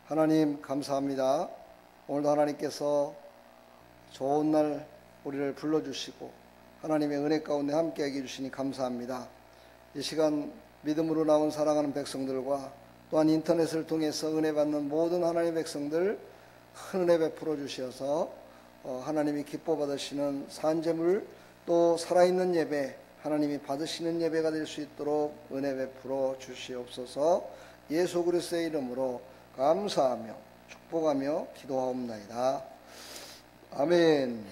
하나님 감사합니다. 오늘도 하나님께서 좋은 날 우리를 불러주시고 하나님의 은혜 가운데 함께하게 해주시니 감사합니다. 이 시간 믿음으로 나온 사랑하는 백성들과 또한 인터넷을 통해서 은혜 받는 모든 하나님의 백성들 큰 은혜 베풀어 주셔서 하나님이 기뻐 받으시는 산제물 또 살아있는 예배 하나님이 받으시는 예배가 될 수 있도록 은혜 베풀어 주시옵소서. 예수 그리스도의 이름으로 감사하며 축복하며 기도하옵나이다. 아멘.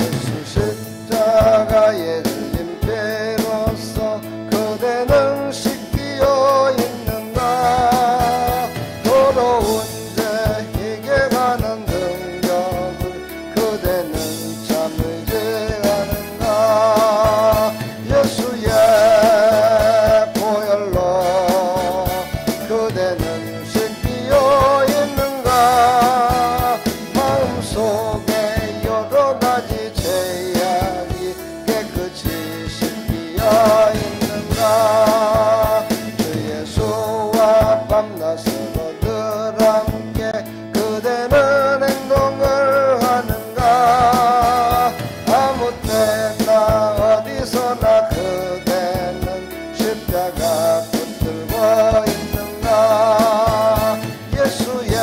예수 십자가에 흘린 피로써 그대는 씻기어 있는가. 더러운 죄 해결하는 능력을 그대는 참을지 않은가. 예수의 보혈로 그대는 씻기어 있는가. 마음속에 여러 가지 죄악이 깨끗이 씻기어 있는가. 주 예수와 밤낮으로 늘 함께 그대는 행동을 하는가. 아무 때나 어디서나 그대는 십자가 붙들고 있는가. 예수의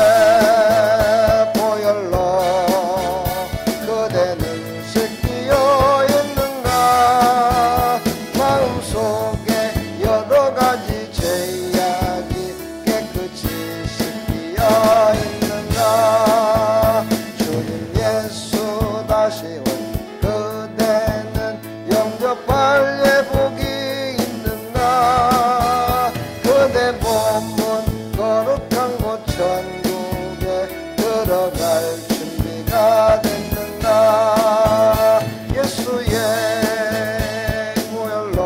보혈로 그대는 씻기어 있는가. 마음속에 여러 가지 죄악이 깨끗이 씻기어 있는가. 주님 예수 다시 온 그대는 영접할 예복이 있는가. 그대 몸은 거룩한 곳 천국에 들어갈 준비가 됐는가. 예수의 보혈로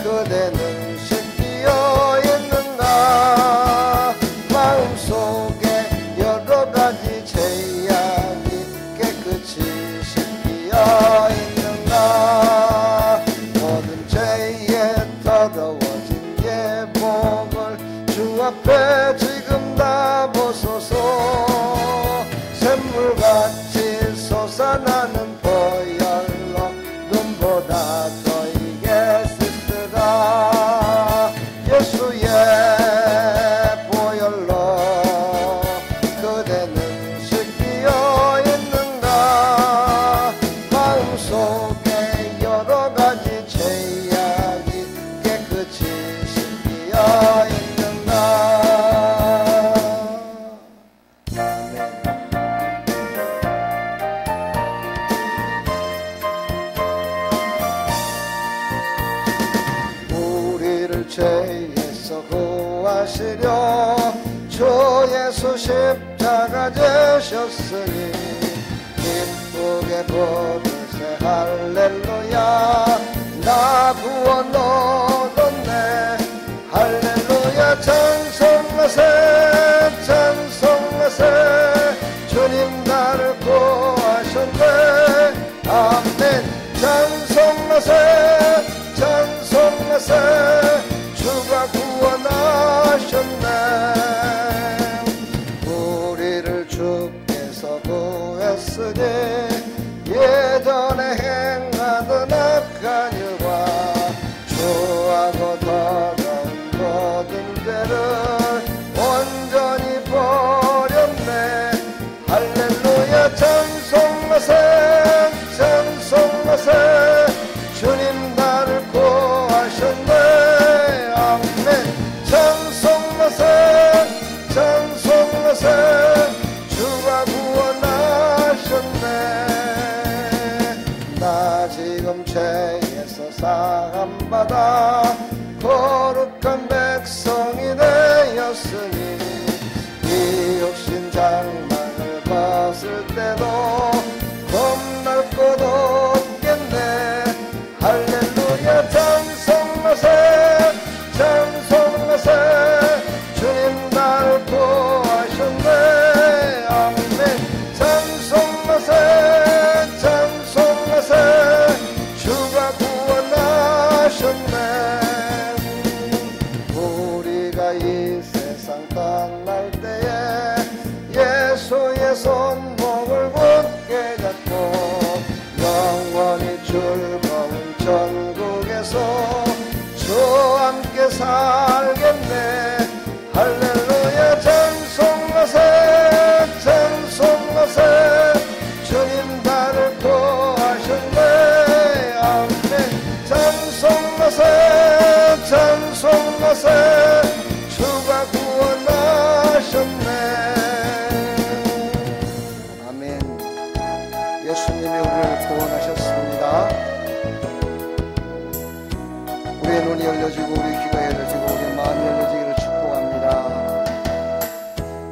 그대는 씻기어 있는가. 마음속에 여러 가지 죄악이 깨끗이 씻기어 있는가. 모든 죄에 더러워진 예복을 주 앞에 지금 다 보소서. 샘물같이 솟아나는 보혈로 눈보다 더이게 씻으라. 예수의 보혈로 그대는 씻기어 있는가. 마음속에 여러 가지 죄악이 깨끗이 씻기어 있는가. 우리를 죄에서 구하시려 주 예수 십자가 지셨으니 기쁘게 부르세 할렐루야. 나 구원 얻었네 할렐루야. 찬송하세 찬송하세 주님 나를 구하셨네. 아멘. 찬송하세 찬송하세 주가 구원하셨네. 우리를 주께서 구했으니 예수님이 우리를 구원하셨습니다. 우리의 눈이 열려지고 우리의 귀가 열려지고 우리의 마음이 열려지기를 축복합니다.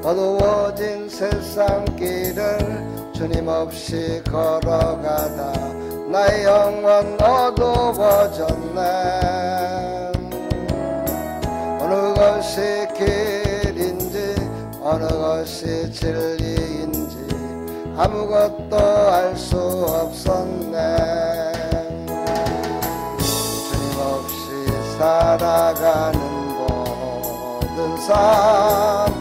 어두워진 세상 길을 주님 없이 걸어가다 나의 영혼 어두워졌네. 어느 것이 길인지 어느 것이 진리인지 아무것도 알 수 없었네. 주님 없이 살아가는 모든 삶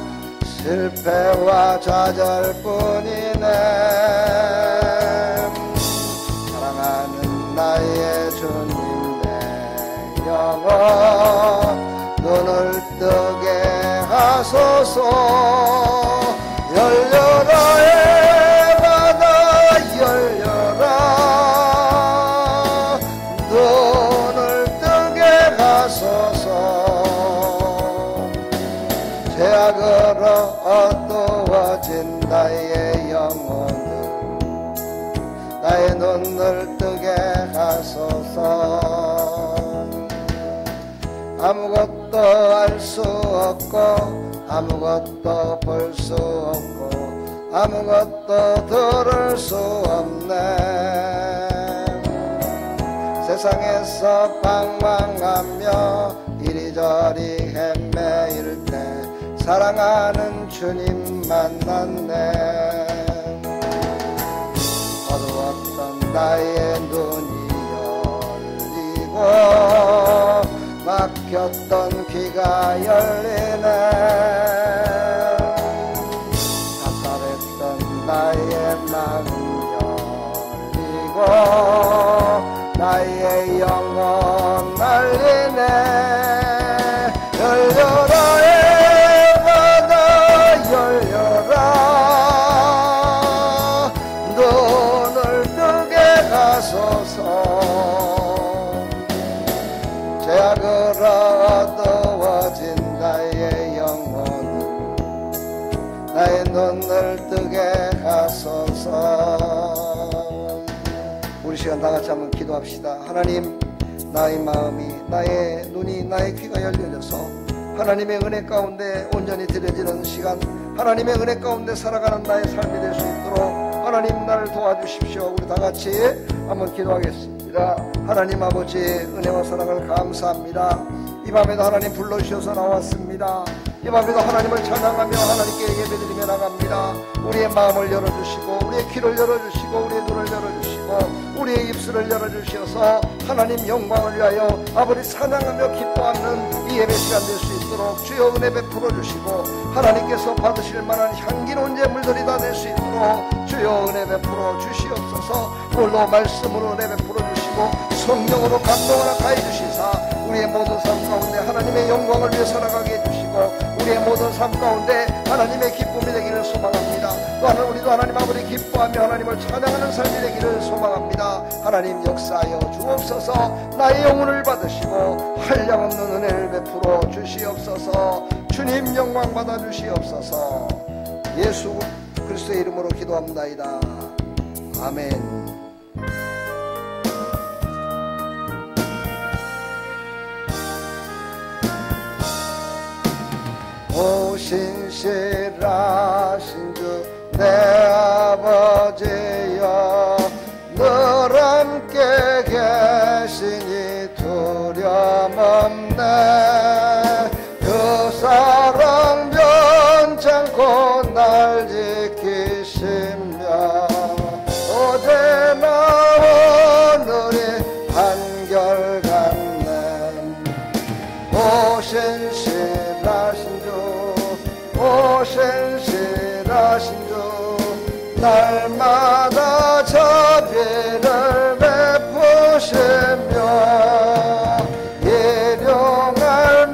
실패와 좌절뿐이네. 사랑하는 나의 주님 내 영혼 눈을 뜨게 하소서. 열려라 해마다 열려라 눈을 뜨게 하소서. 죄악으로 어두워진 나의 영혼을 나의 눈을 뜨게 하소서. 아무것도 알 수 없고 아무것도 볼 수 없고 아무것도 들을 수 없네. 세상에서 방황하며 이리저리 헤매일 때 사랑하는 주님 만났네. 어두웠던 나의 눈이 열리고 막혔던 귀가 열리네. 답답했던 나의 마음 열리고 나의 영혼 날리네. 열려라 해마다 열려라 눈을 뜨게 하소서. 죄악으로 어두워진 나의 영혼을 나의 눈을 뜨게 하소서. 우리 시간 다같이 한번 기도합시다. 하나님, 나의 마음이 나의 눈이 나의 귀가 열려져서 하나님의 은혜 가운데 온전히 드려지는 시간, 하나님의 은혜 가운데 살아가는 나의 삶이 될 수 있도록 하나님 나를 도와주십시오. 우리 다같이 한번 기도하겠습니다. 하나님 아버지 은혜와 사랑을 감사합니다. 이 밤에도 하나님 불러주셔서 나왔습니다. 이 밤에도 하나님을 찬양하며 하나님께 예배드리며 나갑니다. 우리의 마음을 열어주시고 우리의 귀를 열어주시고 우리의 눈을 열어주시고 우리의 입술을 열어주셔서 하나님 영광을 위하여 아버지 찬양하며 기뻐하는 이 예배 시간 될 수 있도록 주여 은혜 베풀어 주시고 하나님께서 받으실 만한 향기로운 예물들이 다 될 수 있도록 주여 은혜 베풀어 주시옵소서. 오늘도 말씀으로 은혜 베풀어 주시고 성령으로 감동하라 가해 주시사 우리의 모든 삶 가운데 하나님의 영광을 위해 살아가게 해주시고 우리의 모든 삶 가운데 하나님의 기쁨이 되기를 소망합니다. 또한 우리도 하나님 아버지 기뻐하며 하나님을 찬양하는 삶이 되기를 소망합니다. 하나님 역사하여 주옵소서. 나의 영혼을 받으시고 한량없는 은혜를 베풀어 주시옵소서. 주님 영광 받아 주시옵소서. 예수 그리스도의 이름으로 기도합나이다. 아멘. 신실하신 주 내 아버지여 늘 함께 계시니 두려움 없네. 그 사랑 변찮고 날 지키시며 어제나 오늘이 한결같네. 오 신실하신 주 오 신실하신 주 날마다 자비를 베푸시며 예령할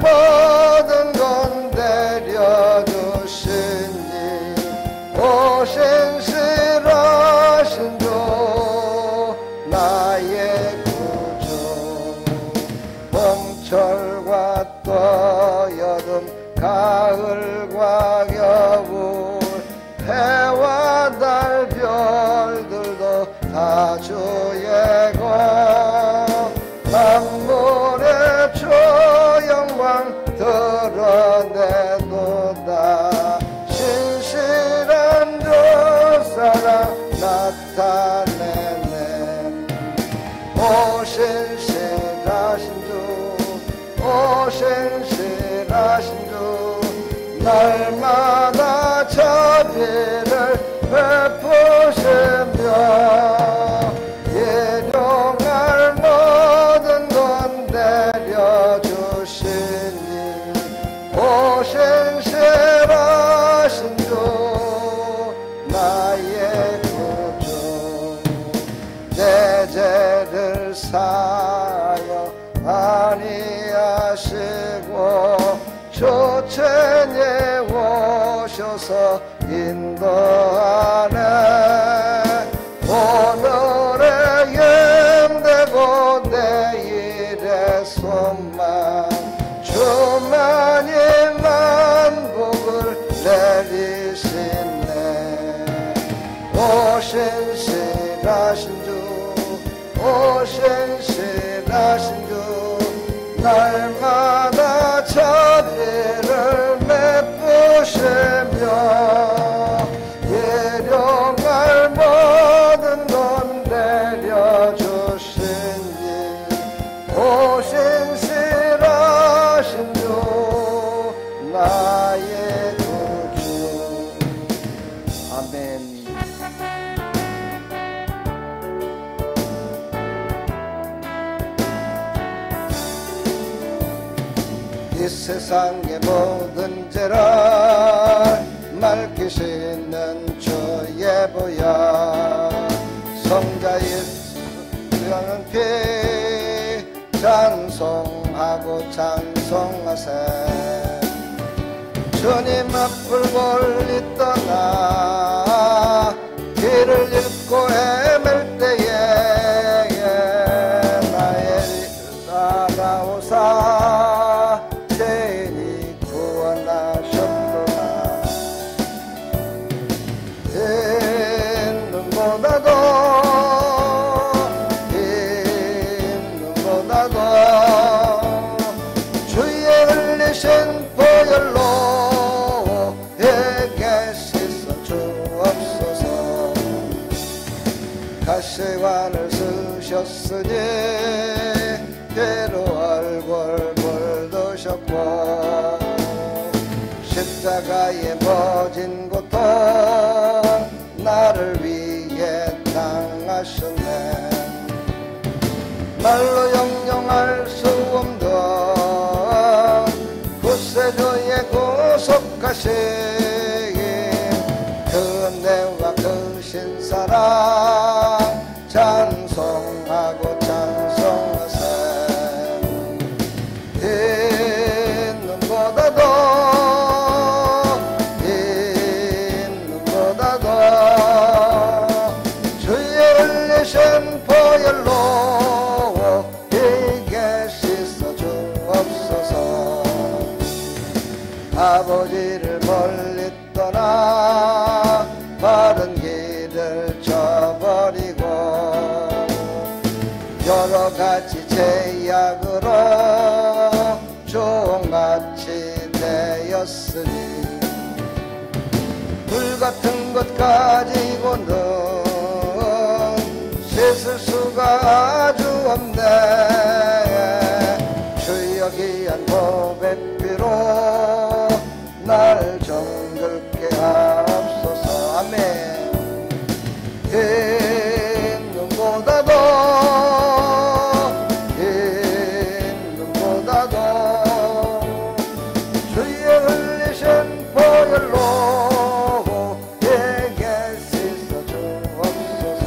다 주의 것 만물의 주 영광 드러내도다. 신실한 주 사랑 나타내네. 오 신실하신 주, 오 신실하신 주, 날마다 자비를 베푸시며 일용할 모든 것 내려주시니 오 신실하신 주 나의 구주. 내 죄를 사하여 아니하시고 주체에 오셔서 인도하네. 오늘의 힘되고 내일의 소망 주만이 만복을 내리시네. 오 신실하신 주, 오 신실하신 주, 날마다 자비를 베푸시며 일용할 모든 것 내려주시니 오 신실하신 주 나의 구주. 아멘. 이 세상의 모든 죄를 맑히시는 주의 보혈 성자 예수의 피 찬송하고 찬송하세. 주님 앞을 멀리 떠나 길을 잃고 헤맬 때에 나의 따라오사 죄인이 구원하셨도다. 눈보다도 주의 흘리신 보혈로 내게 씻어 주옵소서. 가시관을 쓰셨으니 죄로 얼굴 물드셨고 십자가에 퍼진 고통 나를 위해 당하셨네. 말로 형용할 수 없는 구세주의 구속하신 그 은혜와 그 신사랑 찬송하고 찬송하세. 이 눈보다도 주의 흘리신 보혈로 이게 씻어 주옵소서. 아버지를 멀리 떠나 바른 길을 저버리고 여러 가지 제약으로 종같이 되었으니 불같은 것 가지고는 씻을 수가 아주 없네. 주여 귀한 보배피로 날 정결케 하옵소서. 아멘. 흰 눈보다도 주의 흘리신 보혈로 내게 씻어 주옵소서.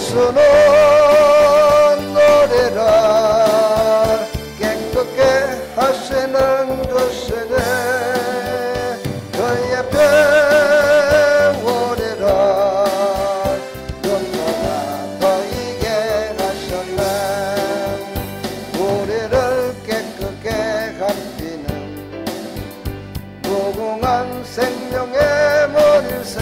예수는 노래를 깨끗게 하시는 것이네 그의 병원이라 눈보다 더 이게 하셨네 우리를 깨끗게 감기는 무궁한 생명의 머리새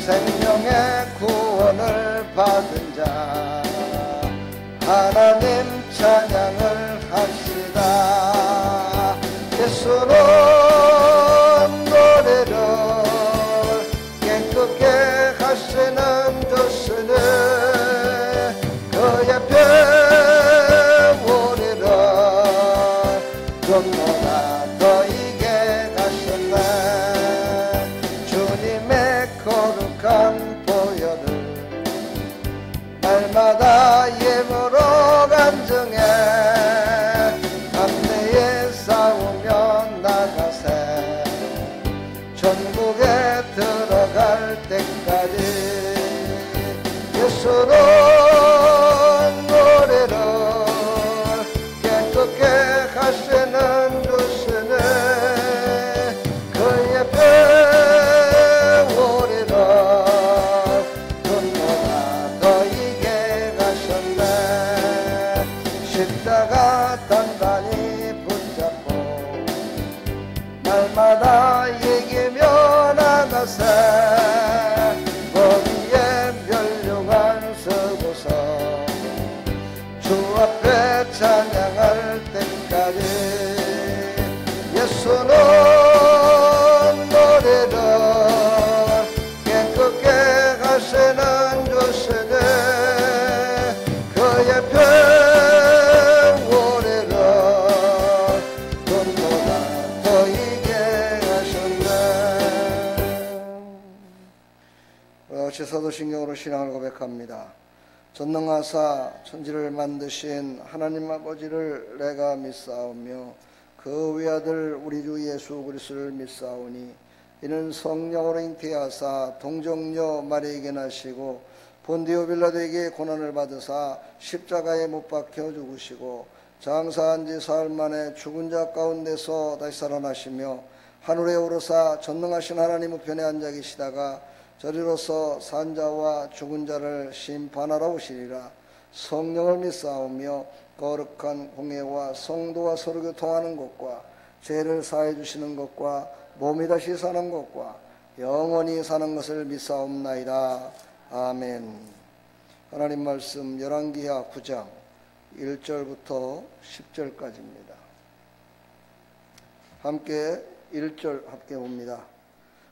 생명의 구원을 받은 자 하나님 찬양을 합시다 예수는 노래를 깨끗게 하시는 것이네 그의 병원이라 눈보다 더 이게 하셨네 주님의 거룩한 보혈을 날마다 예물로 간증해 담대에 싸우며 나가세 전국에 들어갈 때까지 예수는 노래를 깨끗게 하시는 것이네 그의 병원이라 눈보다 더 이게 가셨네 십자가 단단히 붙잡고 날마다 이기며 나가세 거기에 멸류관 서고서 주 앞에 찬양할 때까지 예수는 노래를 깨끗게 하시는 것이네 그의 병원이라 눈보다 더 이게 하셨네 어치 사도신경으로 신앙을 고백합니다. 전능하사 천지를 만드신 하나님 아버지를 내가 믿사오며 그 외아들 우리 주 예수 그리스도를 믿사오니 이는 성령으로 잉태하사 동정녀 마리에게 나시고 본디오 빌라도에게 고난을 받으사 십자가에 못 박혀 죽으시고 장사한 지 사흘 만에 죽은 자 가운데서 다시 살아나시며 하늘에 오르사 전능하신 하나님 우편에 앉아 계시다가 저리로서 산자와 죽은 자를 심판하러 오시리라. 성령을 믿사오며 거룩한 공예와 성도와 서로 교통하는 것과 죄를 사해 주시는 것과 몸이 다시 사는 것과 영원히 사는 것을 믿사옵나이다. 아멘. 하나님 말씀 열왕기하 9장 1절부터 10절까지입니다. 함께 1절 함께 봅니다.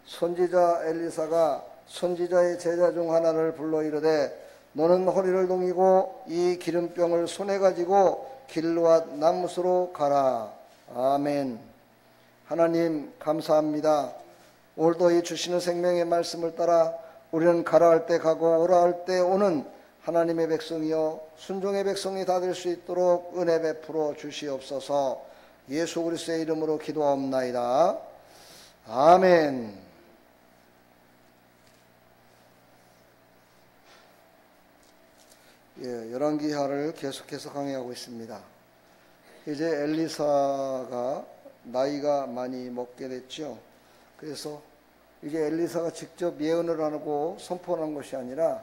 선지자 엘리사가 선지자의 제자 중 하나를 불러 이르되 너는 허리를 동이고 이 기름병을 손에 가지고 길르앗 나무수로 가라. 아멘. 하나님 감사합니다. 오늘도 이 주시는 생명의 말씀을 따라 우리는 가라 할 때 가고 오라 할 때 오는 하나님의 백성이요 순종의 백성이 다 될 수 있도록 은혜 베풀어 주시옵소서. 예수 그리스도의 이름으로 기도하옵나이다. 아멘. 열왕기하를 계속해서 강의하고 있습니다. 이제 엘리사가 나이가 많이 먹게 됐죠. 그래서 이제 엘리사가 직접 예언을 하고 선포하는 것이 아니라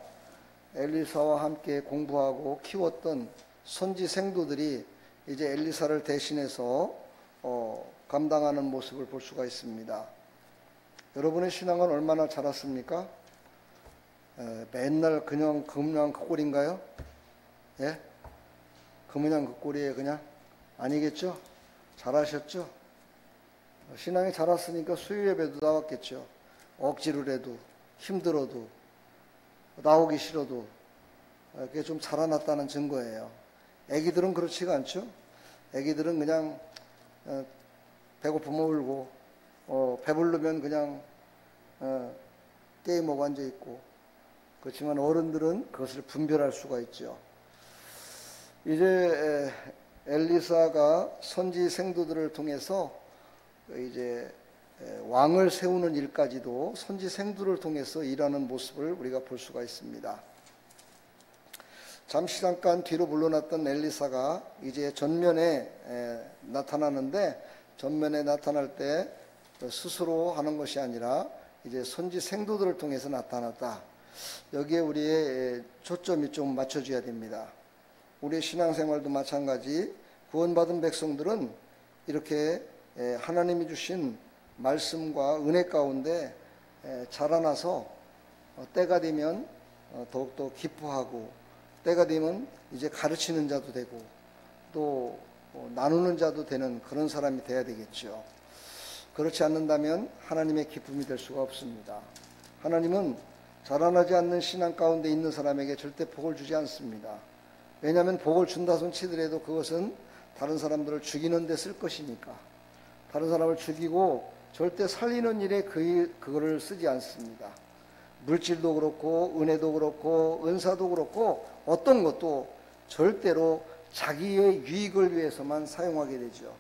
엘리사와 함께 공부하고 키웠던 선지 생도들이 이제 엘리사를 대신해서 감당하는 모습을 볼 수가 있습니다. 여러분의 신앙은 얼마나 자랐습니까? 맨날 그냥 그 꼴인가요? 예? 그냥 그 꼴이에요, 그냥? 아니겠죠? 잘하셨죠? 신앙이 자랐으니까 수요 예배도 나왔겠죠. 억지로라도, 힘들어도, 나오기 싫어도, 그게 좀 자라났다는 증거예요. 애기들은 그렇지가 않죠? 애기들은 그냥, 배고프면 울고, 배부르면 그냥, 게임하고 앉아있고, 그렇지만 어른들은 그것을 분별할 수가 있죠. 이제 엘리사가 선지 생도들을 통해서 이제 왕을 세우는 일까지도 선지 생도를 통해서 일하는 모습을 우리가 볼 수가 있습니다. 잠깐 뒤로 물러났던 엘리사가 이제 전면에 나타나는데, 전면에 나타날 때 스스로 하는 것이 아니라 이제 선지 생도들을 통해서 나타났다. 여기에 우리의 초점이 좀 맞춰져야 됩니다. 우리의 신앙생활도 마찬가지, 구원받은 백성들은 이렇게 하나님이 주신 말씀과 은혜 가운데 자라나서 때가 되면 더욱더 기뻐하고, 때가 되면 이제 가르치는 자도 되고 또 나누는 자도 되는 그런 사람이 돼야 되겠죠. 그렇지 않는다면 하나님의 기쁨이 될 수가 없습니다. 하나님은 자라나지 않는 신앙 가운데 있는 사람에게 절대 복을 주지 않습니다. 왜냐하면 복을 준다 손 치더라도 그것은 다른 사람들을 죽이는 데 쓸 것이니까. 다른 사람을 죽이고 절대 살리는 일에 그거를 쓰지 않습니다. 물질도 그렇고 은혜도 그렇고 은사도 그렇고 어떤 것도 절대로 자기의 유익을 위해서만 사용하게 되죠.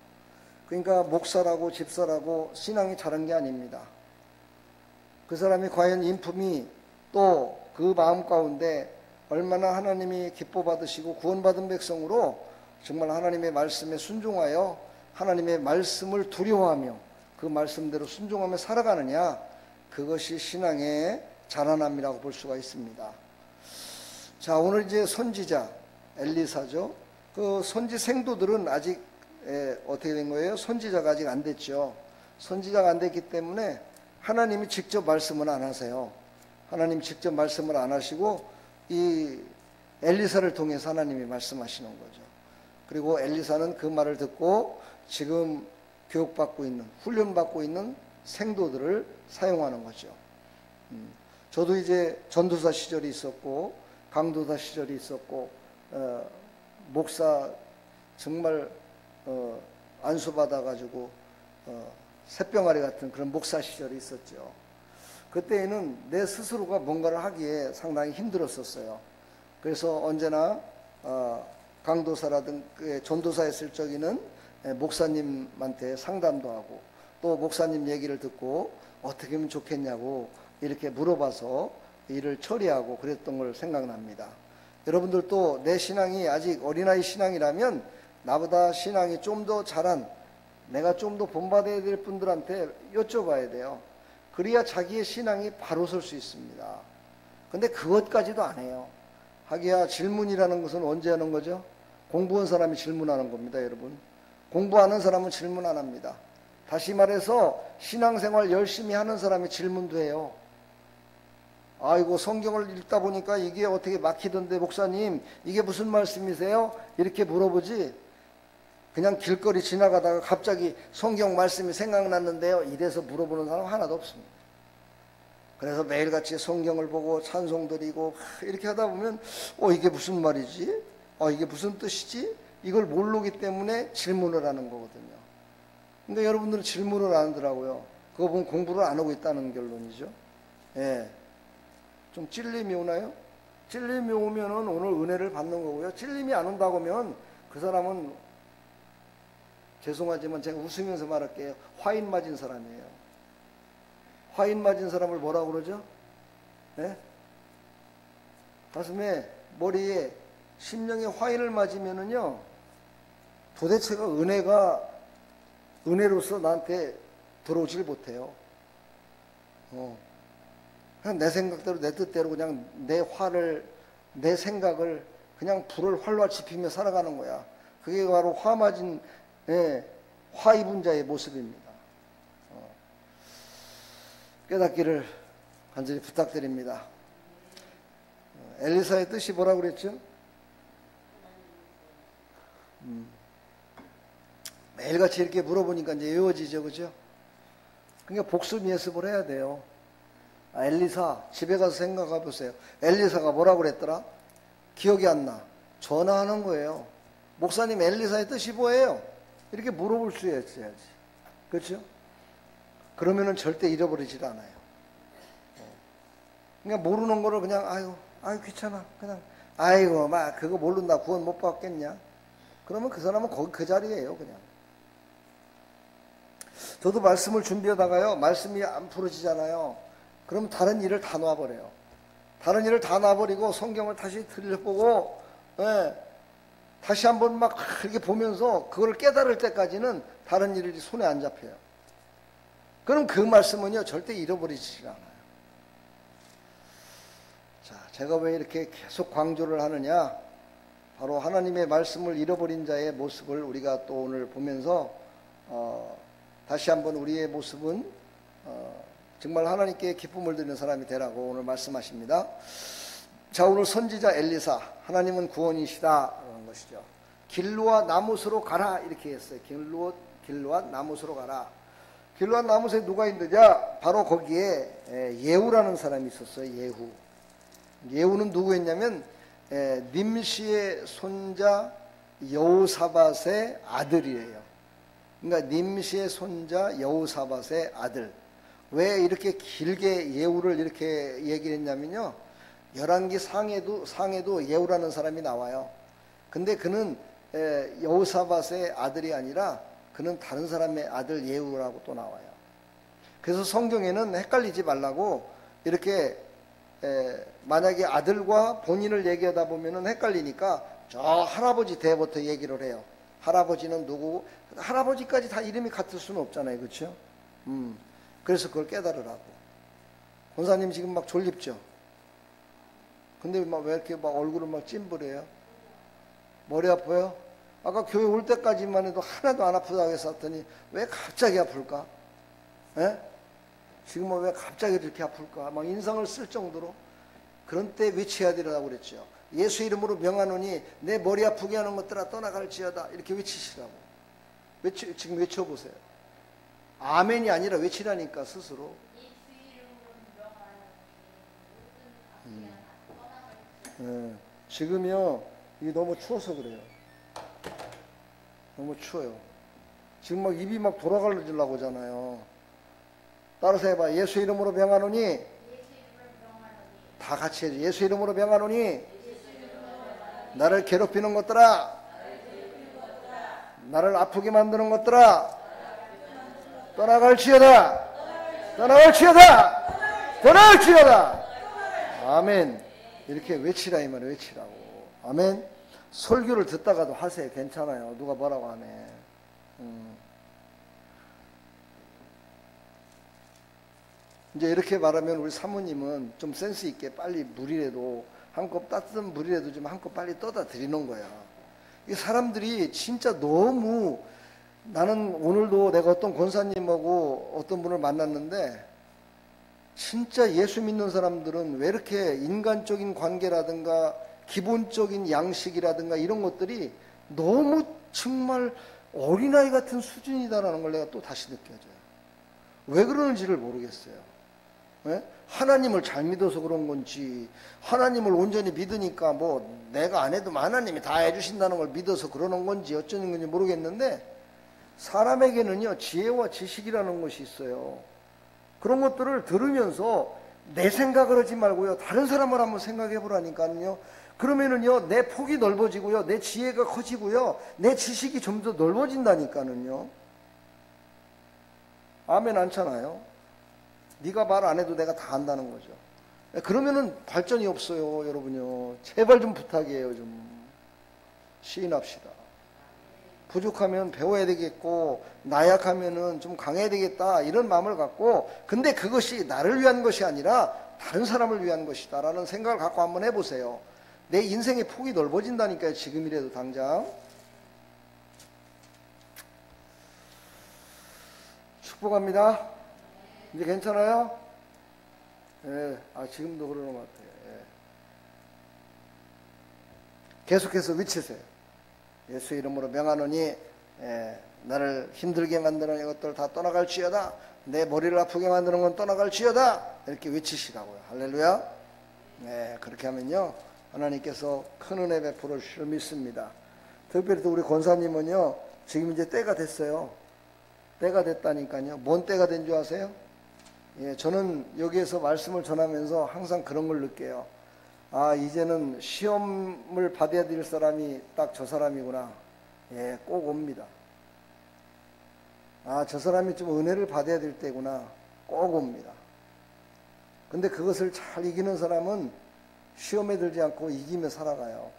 그러니까 목사라고 집사라고 신앙이 자란 게 아닙니다. 그 사람이 과연 인품이 또 그 마음 가운데 얼마나 하나님이 기뻐 받으시고 구원받은 백성으로 정말 하나님의 말씀에 순종하여 하나님의 말씀을 두려워하며 그 말씀대로 순종하며 살아가느냐, 그것이 신앙의 자라남이라고 볼 수가 있습니다. 자, 오늘 이제 선지자 엘리사죠. 그 선지 생도들은 아직 어떻게 된 거예요? 선지자가 아직 안 됐죠. 선지자가 안 됐기 때문에 하나님이 직접 말씀을 안 하세요. 하나님 직접 말씀을 안 하시고 이 엘리사를 통해서 하나님이 말씀하시는 거죠. 그리고 엘리사는 그 말을 듣고 지금 교육받고 있는, 훈련받고 있는 생도들을 사용하는 거죠. 저도 이제 전도사 시절이 있었고 강도사 시절이 있었고 목사 정말 안수받아가지고 새병아리 같은 그런 목사 시절이 있었죠. 그때에는 내 스스로가 뭔가를 하기에 상당히 힘들었었어요. 그래서 언제나 강도사라든가 전도사 했을 적에는 목사님한테 상담도 하고 또 목사님 얘기를 듣고 어떻게 하면 좋겠냐고 이렇게 물어봐서 일을 처리하고 그랬던 걸 생각납니다. 여러분들도 내 신앙이 아직 어린아이 신앙이라면 나보다 신앙이 좀 더 자란, 내가 좀 더 본받아야 될 분들한테 여쭤봐야 돼요. 그래야 자기의 신앙이 바로 설 수 있습니다. 근데 그것까지도 안 해요. 하기야 질문이라는 것은 언제 하는 거죠? 공부한 사람이 질문하는 겁니다, 여러분. 공부하는 사람은 질문 안 합니다. 다시 말해서 신앙생활 열심히 하는 사람이 질문도 해요. 아이고 성경을 읽다 보니까 이게 어떻게 막히던데 목사님 이게 무슨 말씀이세요? 이렇게 물어보지, 그냥 길거리 지나가다가 갑자기 성경 말씀이 생각났는데요 이래서 물어보는 사람 하나도 없습니다. 그래서 매일같이 성경을 보고 찬송 드리고 이렇게 하다 보면 이게 무슨 말이지? 이게 무슨 뜻이지? 이걸 모르기 때문에 질문을 하는 거거든요. 근데 여러분들은 질문을 안 하더라고요. 그거 보면 공부를 안 하고 있다는 결론이죠. 예. 좀 찔림이 오나요? 찔림이 오면은 오늘 은혜를 받는 거고요. 찔림이 안 온다고 하면 그 사람은 죄송하지만 제가 웃으면서 말할게요. 화인 맞은 사람이에요. 화인 맞은 사람을 뭐라고 그러죠? 네? 가슴에, 머리에, 심령에 화인을 맞으면은요, 도대체가 은혜로서 나한테 들어오질 못해요. 그냥 내 생각대로, 내 뜻대로 그냥 내 생각을 그냥 불을 활활 지피며 살아가는 거야. 그게 바로 화 맞은, 화 입은 자의 모습입니다. 깨닫기를 간절히 부탁드립니다. 엘리사의 뜻이 뭐라고 그랬죠? 매일같이 이렇게 물어보니까 이제 외워지죠, 그죠? 그러니까 복습 예습을 해야 돼요. 엘리사, 집에 가서 생각해 보세요. 엘리사가 뭐라고 그랬더라? 기억이 안 나. 전화하는 거예요. 목사님, 엘리사의 뜻이 뭐예요? 이렇게 물어볼 수 있어야지. 그렇죠? 그러면은 절대 잃어버리질 않아요. 그러니까 모르는 거를 그냥 아유 귀찮아. 그냥 아이고 막 그거 모른다 구원 못 받겠냐? 그러면 그 사람은 거기 그 자리예요, 그냥. 저도 말씀을 준비하다가요, 말씀이 안 풀어지잖아요. 그럼 다른 일을 다 놔버려요. 다른 일을 다 놔버리고 성경을 다시 들여보고 예, 다시 한번 막 이렇게 보면서 그걸 깨달을 때까지는 다른 일이 손에 안 잡혀요. 그럼 그 말씀은요 절대 잃어버리지 않아요. 자, 제가 왜 이렇게 계속 강조를 하느냐, 바로 하나님의 말씀을 잃어버린 자의 모습을 우리가 또 오늘 보면서 다시 한번 우리의 모습은 정말 하나님께 기쁨을 드리는 사람이 되라고 오늘 말씀하십니다. 자, 오늘 선지자 엘리사, 하나님은 구원이시다 라는 것이죠. 길르와 나못으로 가라 이렇게 했어요. 길르와 나못으로 가라. 길르와 나못에 누가 있느냐, 바로 거기에 예후라는 사람이 있었어요. 예후는 누구였냐면 님시의 손자 여호사밧의 아들이에요. 그러니까 님시의 손자 여호사밧의 아들. 왜 이렇게 길게 예후를 이렇게 얘기를 했냐면요, 열왕기 상에도 예후라는 사람이 나와요. 근데 그는 여호사밧의 아들이 아니라 그는 다른 사람의 아들 예후라고 또 나와요. 그래서 성경에는 헷갈리지 말라고 이렇게 만약에 아들과 본인을 얘기하다 보면은 헷갈리니까 저 할아버지 때부터 얘기를 해요. 할아버지는 누구? 할아버지까지 다 이름이 같을 수는 없잖아요, 그렇죠? 그래서 그걸 깨달으라고. 권사님 지금 막 졸립죠? 근데 막 왜 이렇게 막 얼굴을 막 찜부려요? 머리 아파요? 아까 교회 올 때까지만 해도 하나도 안 아프다고 했었더니 왜 갑자기 아플까? 에? 지금은 왜 갑자기 이렇게 아플까? 막 인상을 쓸 정도로. 그런 때 외쳐야 되라고 그랬죠. 예수 이름으로 명하노니 내 머리 아프게 하는 것들아 떠나갈지어다. 이렇게 외치시라고. 지금 외쳐보세요. 아멘이 아니라 외치라니까 스스로. 지금요 이게 너무 추워서 그래요. 너무 추워요. 지금 막 입이 막 돌아가려고 하잖아요. 따라서 해봐. 예수 이름으로 명하노니, 다 같이 해줘. 예수 이름으로 명하노니 나를 괴롭히는 것들아, 나를 아프게 만드는 것들아 떠나갈지어다, 떠나갈지어다, 떠나갈지어다. 아멘. 이렇게 외치라 이 말이에요. 외치라고. 아멘. 설교를 듣다가도 하세요. 괜찮아요. 누가 뭐라고 하네. 이제 이렇게 말하면 우리 사모님은 좀 센스 있게 빨리 물이라도 한 컵, 따뜻한 물이라도 좀 한 컵 빨리 떠다 드리는 거야. 이 사람들이 진짜 너무, 나는 오늘도 내가 어떤 권사님하고 어떤 분을 만났는데 진짜 예수 믿는 사람들은 왜 이렇게 인간적인 관계라든가 기본적인 양식이라든가 이런 것들이 너무 정말 어린아이 같은 수준이다라는 걸 내가 또 다시 느껴져요. 왜 그러는지를 모르겠어요. 네? 하나님을 잘 믿어서 그런 건지, 하나님을 온전히 믿으니까 뭐 내가 안 해도 하나님이 다 해주신다는 걸 믿어서 그러는 건지 어쩌는 건지 모르겠는데, 사람에게는요 지혜와 지식이라는 것이 있어요. 그런 것들을 들으면서 내 생각을 하지 말고요 다른 사람을 한번 생각해 보라니까요. 그러면은요 내 폭이 넓어지고요, 내 지혜가 커지고요, 내 지식이 좀 더 넓어진다니까는요. 아멘 않잖아요. 네가 말 안 해도 내가 다 안다는 거죠. 그러면은 발전이 없어요, 여러분요. 제발 좀 부탁이에요. 좀 시인합시다. 부족하면 배워야 되겠고, 나약하면은 좀 강해야 되겠다, 이런 마음을 갖고, 근데 그것이 나를 위한 것이 아니라 다른 사람을 위한 것이다 라는 생각을 갖고 한번 해보세요. 내 인생의 폭이 넓어진다니까요, 지금이라도 당장. 축복합니다. 이제 괜찮아요? 예, 지금도 그러는 것 같아요. 예. 계속해서 외치세요. 예수 이름으로 명하노니 나를 힘들게 만드는 이것들 다 떠나갈지어다, 내 머리를 아프게 만드는 건 떠나갈지어다, 이렇게 외치시라고요. 할렐루야. 네, 그렇게 하면요 하나님께서 큰 은혜 베풀어 주실 믿습니다. 특별히 또 우리 권사님은요 지금 이제 때가 됐어요. 때가 됐다니까요. 뭔 때가 된 줄 아세요? 예, 저는 여기에서 말씀을 전하면서 항상 그런 걸 느껴요. 이제는 시험을 받아야 될 사람이 딱 저 사람이구나. 예, 꼭 옵니다. 저 사람이 좀 은혜를 받아야 될 때구나. 꼭 옵니다. 근데 그것을 잘 이기는 사람은 시험에 들지 않고 이기며 살아가요.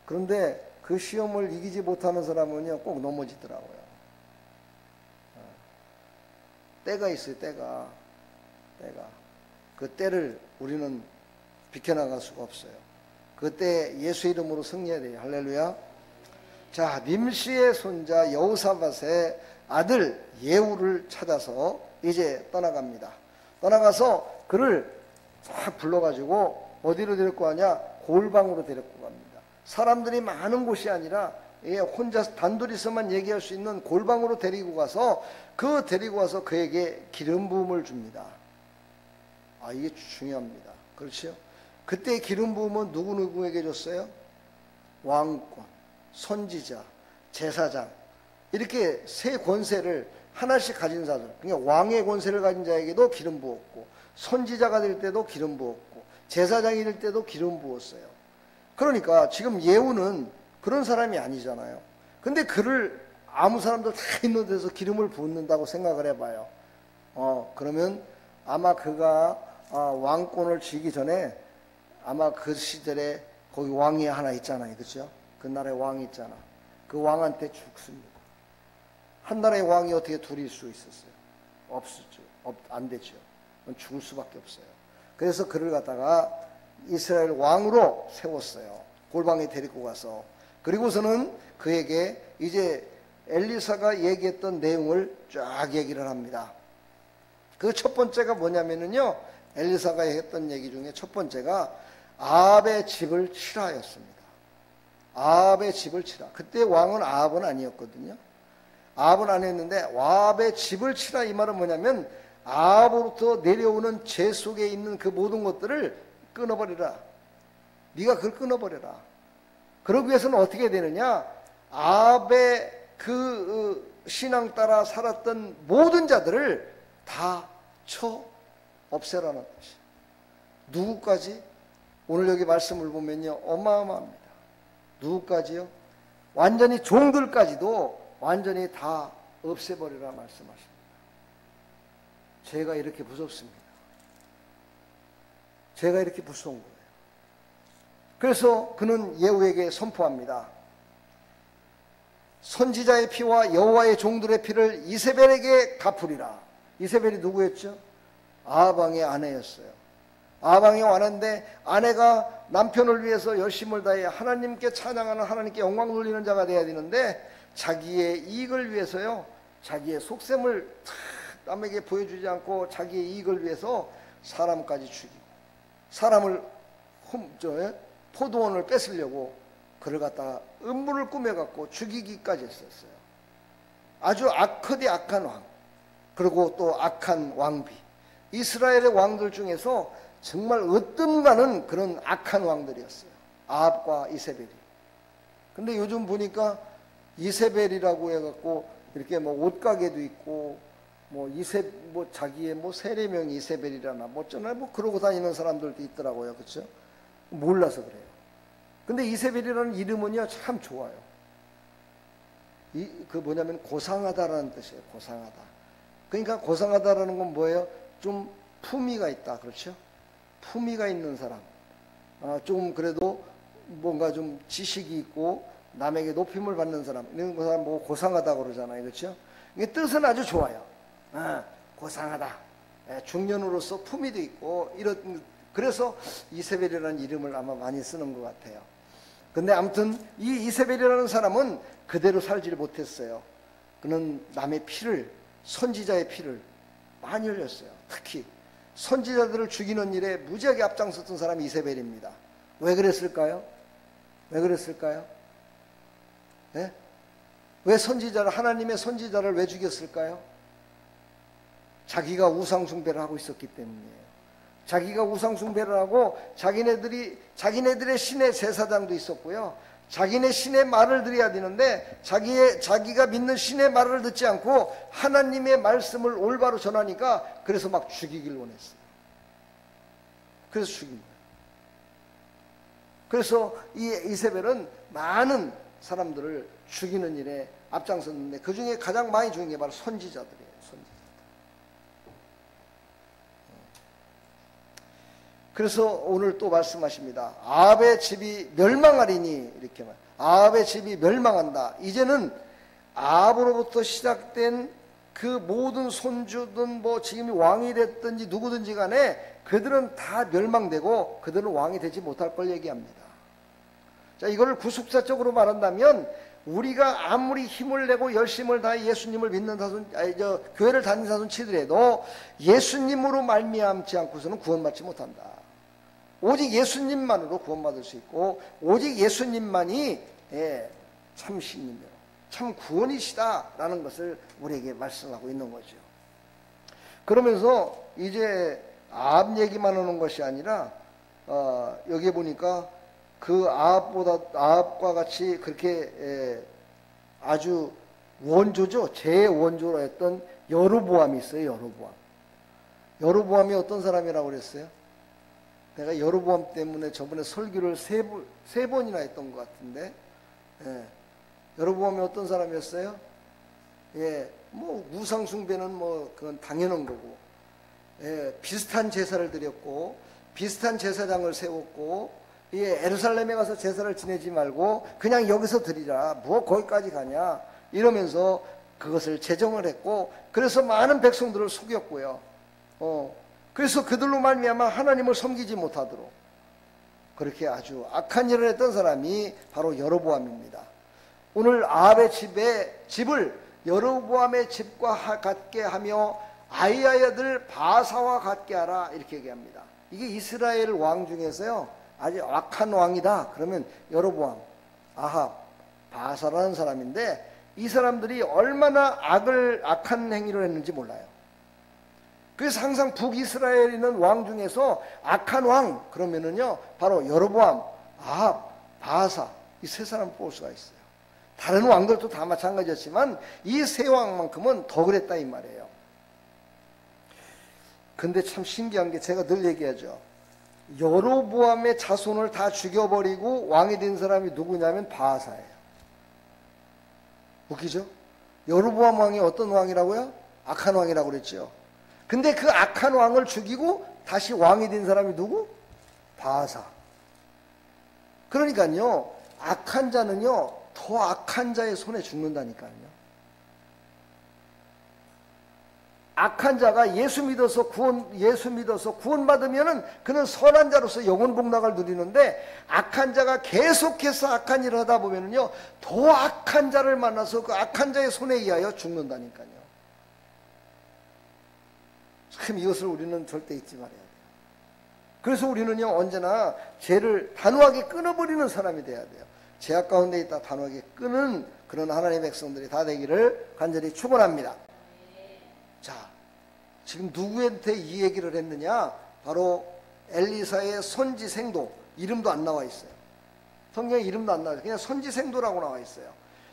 그런데 그 시험을 이기지 못하는 사람은요, 꼭 넘어지더라고요. 때가 있어요, 때가. 그 때를 우리는 비켜나갈 수가 없어요. 그때 예수 이름으로 승리해야 돼요. 할렐루야. 자, nim시의 손자 여호사밧의 아들 예후를 찾아서 이제 떠나갑니다. 떠나가서 그를 쫙 불러가지고 어디로 데리고 가냐? 골방으로 데리고 갑니다. 사람들이 많은 곳이 아니라 혼자 단둘이서만 얘기할 수 있는 골방으로 데리고 가서 데리고 와서 그에게 기름 부음을 줍니다. 이게 중요합니다. 그렇죠? 그때 기름 부음은 누구에게 줬어요? 왕권, 선지자, 제사장, 이렇게 세 권세를 하나씩 가진 자들, 그러니까 왕의 권세를 가진 자에게도 기름 부었고, 선지자가 될 때도 기름 부었고, 제사장이 될 때도 기름 부었어요. 그러니까 지금 예후는 그런 사람이 아니잖아요. 근데 그를 아무 사람들 다 있는 데서 기름을 붓는다고 생각을 해봐요. 그러면 아마 그가 왕권을 쥐기 전에 아마 그 시절에 거기 왕이 하나 있잖아요. 그렇죠? 그 나라에 왕이 있잖아. 그 왕한테 죽습니다. 한 나라의 왕이 어떻게 둘일 수 있었어요? 없었죠. 안 되죠. 죽을 수밖에 없어요. 그래서 그를 갖다가 이스라엘 왕으로 세웠어요. 골방에 데리고 가서. 그리고서는 그에게 이제 엘리사가 얘기했던 내용을 쫙 얘기를 합니다. 그 첫 번째가 뭐냐면요, 엘리사가 했던 얘기 중에 첫 번째가 아합의 집을 치라였습니다. 아합의 집을 치라. 그때 왕은 아합은 아니었거든요. 아합은 아니었는데 아합의 집을 치라, 이 말은 뭐냐면 아합으로부터 내려오는 죄 속에 있는 그 모든 것들을 끊어버리라. 네가 그걸 끊어버려라. 그러기 위해서는 어떻게 되느냐? 아합의 그 신앙 따라 살았던 모든 자들을 다 쳐 없애라는 뜻이에요. 누구까지? 오늘 여기 말씀을 보면요, 어마어마합니다. 누구까지요? 완전히 종들까지도 완전히 다 없애버리라 말씀하십니다. 죄가 이렇게 무섭습니다. 죄가 이렇게 무서운 거예요. 그래서 그는 예후에게 선포합니다. 선지자의 피와 여호와의 종들의 피를 이세벨에게 갚으리라. 이세벨이 누구였죠? 아합 왕의 아내였어요. 아합 왕의 아내인데 아내가 남편을 위해서 열심을 다해 하나님께 찬양하는, 하나님께 영광 돌리는 자가 돼야 되는데 자기의 이익을 위해서요, 자기의 속셈을 남에게 보여주지 않고 자기의 이익을 위해서 사람까지 죽이고, 사람을 포도원을 뺏으려고 그를 갖다가 음모를 꾸며갖고 죽이기까지 했었어요. 아주 악하디 악한 왕, 그리고 또 악한 왕비. 이스라엘의 왕들 중에서 정말 으뜸가는 그런 악한 왕들이었어요. 아합과 이세벨이. 근데 요즘 보니까 이세벨이라고 해갖고 이렇게 뭐 옷가게도 있고, 자기의 세례명이 이세벨이라나 어쩌나 그러고 다니는 사람들도 있더라고요. 그렇죠? 몰라서 그래요. 근데 이세벨이라는 이름은요, 참 좋아요. 뭐냐면 고상하다라는 뜻이에요. 고상하다. 그러니까 고상하다라는 건 뭐예요? 좀 품위가 있다. 그렇죠? 품위가 있는 사람. 좀 그래도 뭔가 좀 지식이 있고 남에게 높임을 받는 사람. 이런 사람 고상하다고 그러잖아요. 그렇죠? 이게 뜻은 아주 좋아요. 고상하다. 중년으로서 품위도 있고, 그래서 이세벨이라는 이름을 아마 많이 쓰는 것 같아요. 근데 아무튼 이 이세벨이라는 사람은 그대로 살지를 못했어요. 그는 남의 피를, 선지자의 피를 많이 흘렸어요. 특히 선지자들을 죽이는 일에 무지하게 앞장섰던 사람이 이세벨입니다. 왜 그랬을까요? 왜 그랬을까요? 네? 왜 하나님의 선지자를 왜 죽였을까요? 자기가 우상숭배를 하고 있었기 때문이에요. 자기가 우상숭배를 하고 자기네들의 신의 제사장도 있었고요. 자기네 신의 말을 드려야 되는데 자기가 믿는 신의 말을 듣지 않고 하나님의 말씀을 올바로 전하니까 그래서 막 죽이길 원했어요. 그래서 죽인 거예요. 그래서 이 이세벨은 많은 사람들을 죽이는 일에 앞장섰는데 그 중에 가장 많이 죽인 게 바로 선지자들이에요. 그래서 오늘 또 말씀하십니다. 아합의 집이 멸망하리니, 이렇게 말. 아합의 집이 멸망한다. 이제는 아합으로부터 시작된 그 모든 손주든 뭐 지금이 왕이 됐든지 누구든지 간에 그들은 다 멸망되고 그들은 왕이 되지 못할 걸 얘기합니다. 자, 이거를 구속사적으로 말한다면 우리가 아무리 힘을 내고 열심을 다해 예수님을 믿는 사손, 교회를 다니는 사손 치더라도 예수님으로 말미암지 않고서는 구원받지 못한다. 오직 예수님만으로 구원받을 수 있고 오직 예수님만이 참 신님이요, 참 구원이시다라는 것을 우리에게 말씀하고 있는 거죠. 그러면서 이제 아합 얘기만 하는 것이 아니라 여기에 보니까 그 아합과 같이 그렇게 아주 원조죠. 제원조로 했던 여로보암이 있어요. 여로보암이 어떤 사람이라고 그랬어요? 내가 여로보암 때문에 저번에 설교를 세 번이나 했던 것 같은데, 여로보암이 어떤 사람이었어요? 뭐 우상숭배는 뭐 그건 당연한 거고, 비슷한 제사를 드렸고 비슷한 제사장을 세웠고, 예루살렘에 가서 제사를 지내지 말고 그냥 여기서 드리라, 뭐 거기까지 가냐 이러면서 그것을 제정을 했고, 그래서 많은 백성들을 속였고요. 그래서 그들로 말미암아 하나님을 섬기지 못하도록 그렇게 아주 악한 일을 했던 사람이 바로 여로보암입니다. 오늘 아합의 집을 여로보암의 집과 같게 하며 아이의 아들 바사와 같게 하라, 이렇게 얘기합니다. 이게 이스라엘 왕 중에서요 아주 악한 왕이다 그러면 여로보암, 아합, 바사라는 사람인데, 이 사람들이 얼마나 악한 행위를 했는지 몰라요. 그래서 항상 북이스라엘에 있는 왕 중에서 악한 왕 그러면은요 바로 여로보암, 아합, 바사, 이 세 사람 뽑을 수가 있어요. 다른 왕들도 다 마찬가지였지만 이 세 왕만큼은 더 그랬다 이 말이에요. 근데 참 신기한 게 제가 늘 얘기하죠. 여로보암의 자손을 다 죽여버리고 왕이 된 사람이 누구냐면 바하사예요. 웃기죠? 여로보암 왕이 어떤 왕이라고요? 악한 왕이라고 그랬죠. 근데 그 악한 왕을 죽이고 다시 왕이 된 사람이 누구? 바하사. 그러니까요 악한 자는요 더 악한 자의 손에 죽는다니까요. 악한 자가 예수 믿어서 구원받으면은 그는 선한 자로서 영원 복락을 누리는데, 악한 자가 계속해서 악한 일을 하다 보면은요 더 악한 자를 만나서 그 악한 자의 손에 의하여 죽는다니까요. 참 이것을 우리는 절대 잊지 말아야 돼요. 그래서 우리는요 언제나 죄를 단호하게 끊어버리는 사람이 돼야 돼요. 죄악 가운데 있다 단호하게 끊은 그런 하나님의 백성들이 다 되기를 간절히 축원합니다. 자, 지금 누구한테 이 얘기를 했느냐? 바로 엘리사의 선지생도, 이름도 안 나와 있어요. 성경에 이름도 안 나와요. 그냥 선지생도라고 나와 있어요.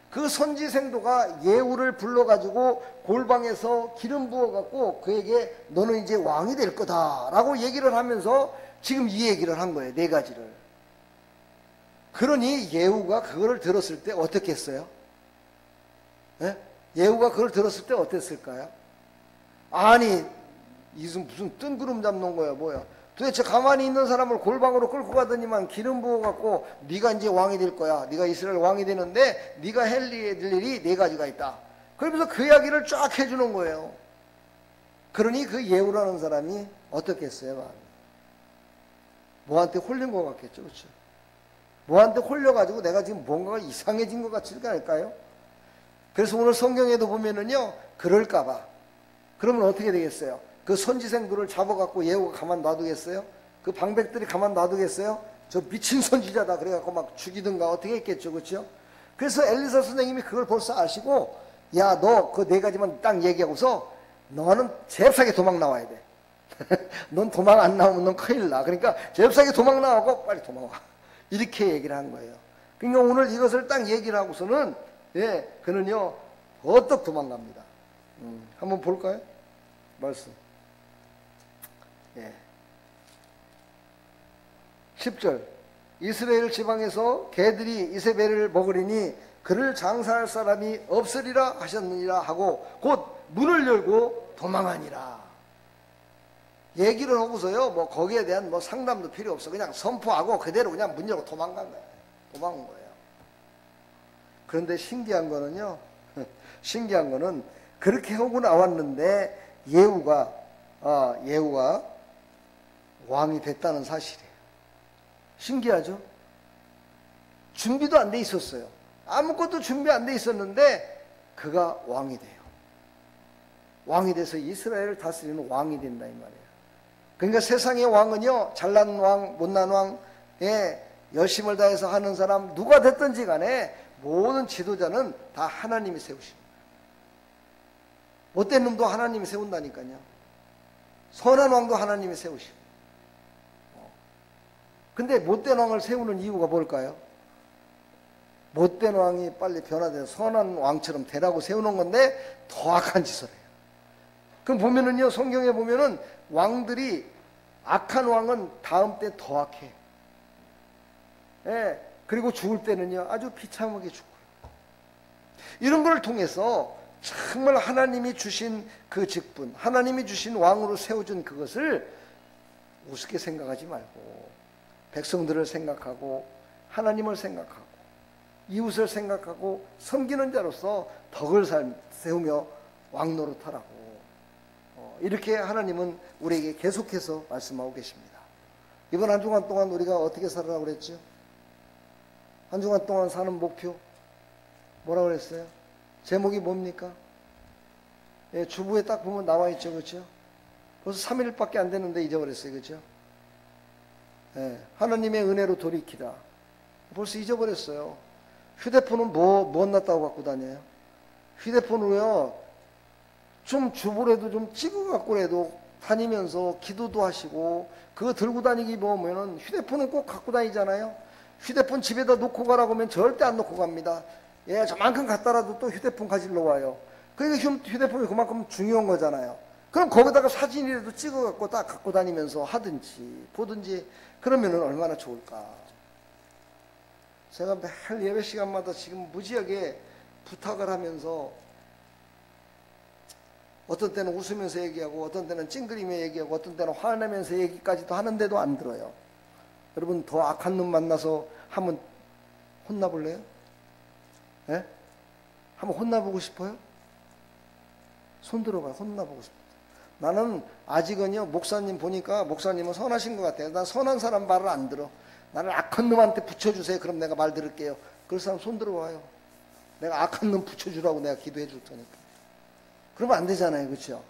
그 선지생도가 예후를 불러가지고 골방에서 기름 부어갖고 그에게 너는 이제 왕이 될 거다라고 얘기를 하면서 지금 이 얘기를 한 거예요. 네 가지를. 그러니 예후가 그거를 들었을 때 어떻게 했어요? 예후가 그걸 들었을 때 어땠을까요? 아니 이것은 무슨 뜬구름 잡는 거야 뭐야, 도대체 가만히 있는 사람을 골방으로 끌고 가더니만 기름 부어갖고 네가 이제 왕이 될 거야, 네가 이스라엘 왕이 되는데 네가 할 일이 네 가지가 있다, 그러면서 그 이야기를 쫙 해주는 거예요. 그러니 그 예후라는 사람이 어떻게 했어요? 마음이 뭐한테 홀린 것 같겠죠. 그렇죠? 뭐한테 홀려가지고 내가 지금 뭔가가 이상해진 것 같지 않을까요? 그래서 오늘 성경에도 보면은요 그럴까봐, 그러면 어떻게 되겠어요? 그 선지생들을 잡아갖고 예후가 가만 놔두겠어요? 그 방백들이 가만 놔두겠어요? 저 미친 선지자다 그래갖고 막 죽이든가 어떻게 했겠죠. 그렇죠? 그래서 엘리사 선생님이 그걸 벌써 아시고, 야 너 그 네 가지만 딱 얘기하고서 너는 잽싸게 도망 나와야 돼. 넌 도망 안 나오면 넌 큰일 나. 그러니까 잽싸게 도망 나오고 빨리 도망와, 이렇게 얘기를 한 거예요. 그러니까 오늘 이것을 딱 얘기를 하고서는 그는요 버떡 도망갑니다. 한번 볼까요? 말씀. 10절. 이스라엘 지방에서 개들이 이세벨을 먹으리니 그를 장사할 사람이 없으리라 하셨느니라 하고 곧 문을 열고 도망하니라. 얘기를 하고서요 뭐 거기에 대한 뭐 상담도 필요 없어. 그냥 선포하고 그대로 그냥 문 열고 도망간 거예요. 도망온 거예요. 그런데 신기한 거는요, 신기한 거는 그렇게 하고 나왔는데 예후가 왕이 됐다는 사실이에요. 신기하죠? 준비도 안 돼 있었어요. 아무것도 준비 안 돼 있었는데 그가 왕이 돼요. 왕이 돼서 이스라엘을 다스리는 왕이 된다 이 말이에요. 그러니까 세상의 왕은요, 잘난 왕, 못난 왕에 열심을 다해서 하는 사람 누가 됐든지 간에 모든 지도자는 다 하나님이 세우십니다. 못된 놈도 하나님이 세운다니까요. 선한 왕도 하나님이 세우시고. 근데 못된 왕을 세우는 이유가 뭘까요? 못된 왕이 빨리 변화돼서 선한 왕처럼 되라고 세우는 건데 더 악한 짓을 해요. 그럼 보면은요, 성경에 보면은 왕들이, 악한 왕은 다음 때 더 악해. 예, 그리고 죽을 때는요 아주 비참하게 죽고요. 이런 걸 통해서 정말 하나님이 주신 그 직분, 하나님이 주신 왕으로 세워준 그것을 우습게 생각하지 말고 백성들을 생각하고 하나님을 생각하고 이웃을 생각하고 섬기는 자로서 덕을 세우며 왕노릇하라고, 이렇게 하나님은 우리에게 계속해서 말씀하고 계십니다. 이번 한 주간 동안 우리가 어떻게 살아라고 그랬죠? 한 주간 동안 사는 목표 뭐라고 그랬어요? 제목이 뭡니까? 예, 주부에 딱 보면 나와 있죠, 그렇죠? 벌써 3일밖에 안 됐는데 잊어버렸어요, 그렇죠? 예, 하나님의 은혜로 돌이키라. 벌써 잊어버렸어요. 휴대폰은 못났다고 갖고 다녀요? 휴대폰으로요, 좀 주부라도 좀 찍어 갖고라도 다니면서 기도도 하시고, 그거 들고 다니기 보면은 휴대폰은 꼭 갖고 다니잖아요. 휴대폰 집에다 놓고 가라고 하면 절대 안 놓고 갑니다. 예, 저만큼 갔다라도 또 휴대폰 가지러 와요. 그러니까 휴대폰이 그만큼 중요한 거잖아요. 그럼 거기다가 사진이라도 찍어 갖고 딱 갖고 다니면서 하든지 보든지 그러면은 얼마나 좋을까. 제가 매일 예배 시간마다 지금 무지하게 부탁을 하면서 어떤 때는 웃으면서 얘기하고 어떤 때는 찡그리며 얘기하고 어떤 때는 화내면서 얘기까지도 하는데도 안 들어요. 여러분, 더 악한 놈 만나서 한번 혼나볼래요? 예? 한번 혼나보고 싶어요? 손 들어봐요. 혼나보고 싶어요. 나는 아직은요, 목사님 보니까 목사님은 선하신 것 같아요. 난 선한 사람 말을 안 들어. 나는 악한 놈한테 붙여주세요. 그럼 내가 말 들을게요. 그럴 사람 손 들어봐요. 내가 악한 놈 붙여주라고 내가 기도해 줄 테니까. 그러면 안 되잖아요. 그렇죠?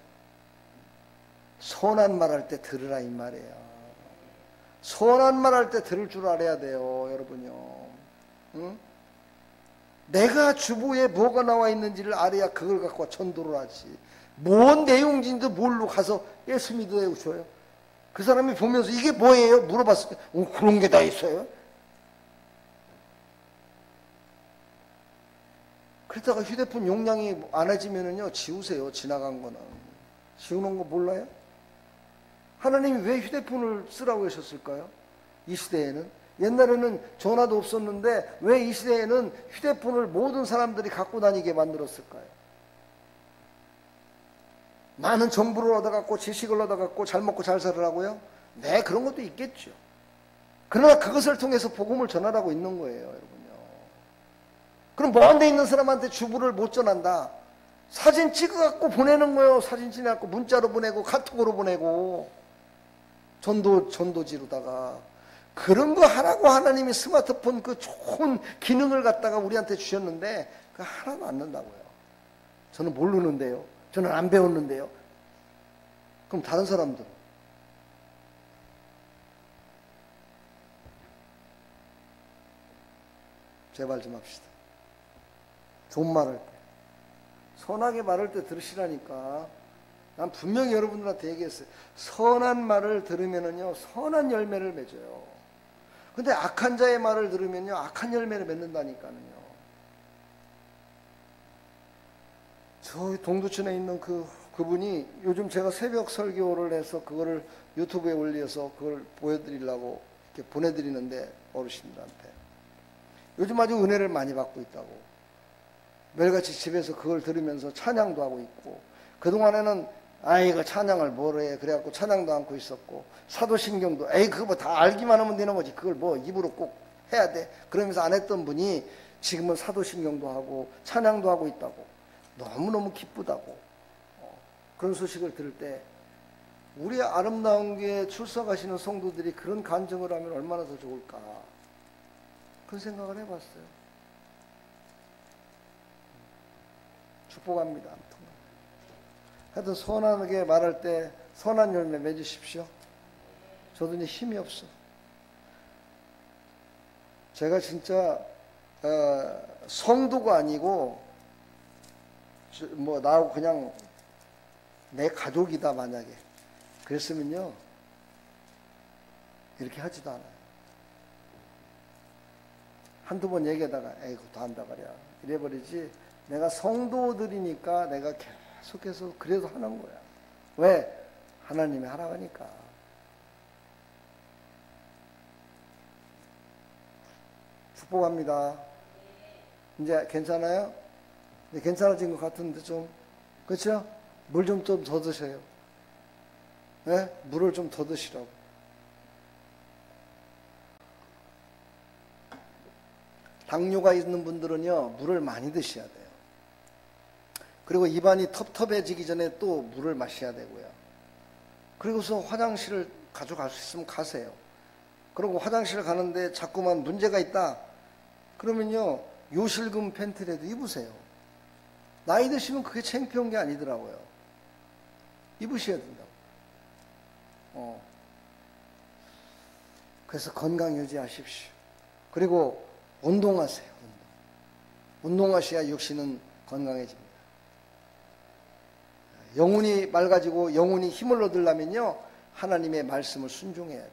선한 말 할 때 들으라 이 말이에요. 선한 말 할 때 들을 줄 알아야 돼요. 여러분요. 응? 내가 주부에 뭐가 나와 있는지를 알아야 그걸 갖고 전도를 하지. 뭔 내용인지도 모르고 가서 예수 믿어요 줘요. 그 사람이 보면서 이게 뭐예요? 물어봤을 때 그런 게 다 있어요. 그러다가 휴대폰 용량이 안 해지면은요 지우세요. 지나간 거는 지우는 거 몰라요? 하나님이 왜 휴대폰을 쓰라고 하셨을까요? 이 시대에는 옛날에는 전화도 없었는데 왜 이 시대에는 휴대폰을 모든 사람들이 갖고 다니게 만들었을까요? 많은 정보를 얻어갖고 지식을 얻어갖고 잘 먹고 잘 살으라고요? 네, 그런 것도 있겠죠. 그러나 그것을 통해서 복음을 전하라고 있는 거예요, 여러분요. 그럼 먼 데 있는 사람한테 주부를 못 전한다. 사진 찍어갖고 보내는 거예요. 사진 찍어갖고 문자로 보내고 카톡으로 보내고 전도지로다가 그런 거 하라고 하나님이 스마트폰 그 좋은 기능을 갖다가 우리한테 주셨는데 그거 하나도 안 넣는다고요. 저는 모르는데요. 저는 안 배웠는데요. 그럼 다른 사람들은? 제발 좀 합시다. 좋은 말할 때, 선하게 말할 때 들으시라니까. 난 분명히 여러분들한테 얘기했어요. 선한 말을 들으면은요 선한 열매를 맺어요. 근데 악한 자의 말을 들으면요 악한 열매를 맺는다니까요. 저 동두천에 있는 그분이 요즘 제가 새벽 설교를 해서 그거를 유튜브에 올려서 그걸 보여드리려고 이렇게 보내드리는데 어르신들한테 요즘 아주 은혜를 많이 받고 있다고. 매일같이 집에서 그걸 들으면서 찬양도 하고 있고, 그동안에는 아이고 찬양을 뭐래 그래갖고 찬양도 않고 있었고, 사도신경도 에이 그거 뭐 다 알기만 하면 되는 거지 그걸 뭐 입으로 꼭 해야 돼 그러면서 안 했던 분이 지금은 사도신경도 하고 찬양도 하고 있다고, 너무너무 기쁘다고, 그런 소식을 들을 때 우리 아름다운 교회에 출석하시는 성도들이 그런 간증을 하면 얼마나 더 좋을까, 그런 생각을 해봤어요. 축복합니다. 하여튼 선하게 말할 때 선한 열매 맺으십시오. 저도 이제 힘이 없어. 제가 진짜 성도가 아니고 뭐 나하고 그냥 내 가족이다 만약에 그랬으면요 이렇게 하지도 않아요. 한두 번 얘기하다가 에이 그것도 한다 말이야 이래버리지, 내가 성도들이니까 내가 계속해서 그래도 하는 거야. 왜? 하나님이 하라고 하니까. 축복합니다. 이제 괜찮아요? 이제 괜찮아진 것 같은데 좀, 그렇죠? 물 좀 더 드세요. 네? 물을 좀 더 드시라고. 당뇨가 있는 분들은요 물을 많이 드셔야 돼요. 그리고 입안이 텁텁해지기 전에 또 물을 마셔야 되고요. 그리고서 화장실을 가져갈 수 있으면 가세요. 그리고 화장실 가는데 자꾸만 문제가 있다 그러면요 요실금 팬티라도 입으세요. 나이 드시면 그게 창피한 게 아니더라고요. 입으셔야 된다고. 그래서 건강 유지하십시오. 그리고 운동하세요. 운동하셔야 육신은 건강해집니다. 영혼이 맑아지고 영혼이 힘을 얻으려면요 하나님의 말씀을 순종해야 돼요.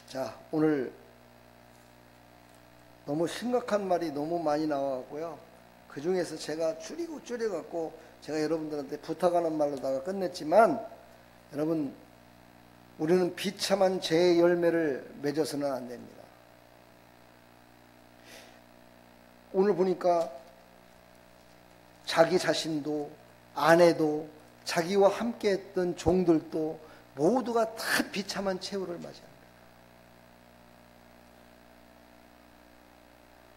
자, 오늘 너무 심각한 말이 너무 많이 나와갖고요, 그 중에서 제가 줄여갖고 제가 여러분들한테 부탁하는 말로다가 끝냈지만, 여러분 우리는 비참한 죄의 열매를 맺어서는 안 됩니다. 오늘 보니까 자기 자신도 아내도 자기와 함께했던 종들도 모두가 다 비참한 최후를 맞이합니다.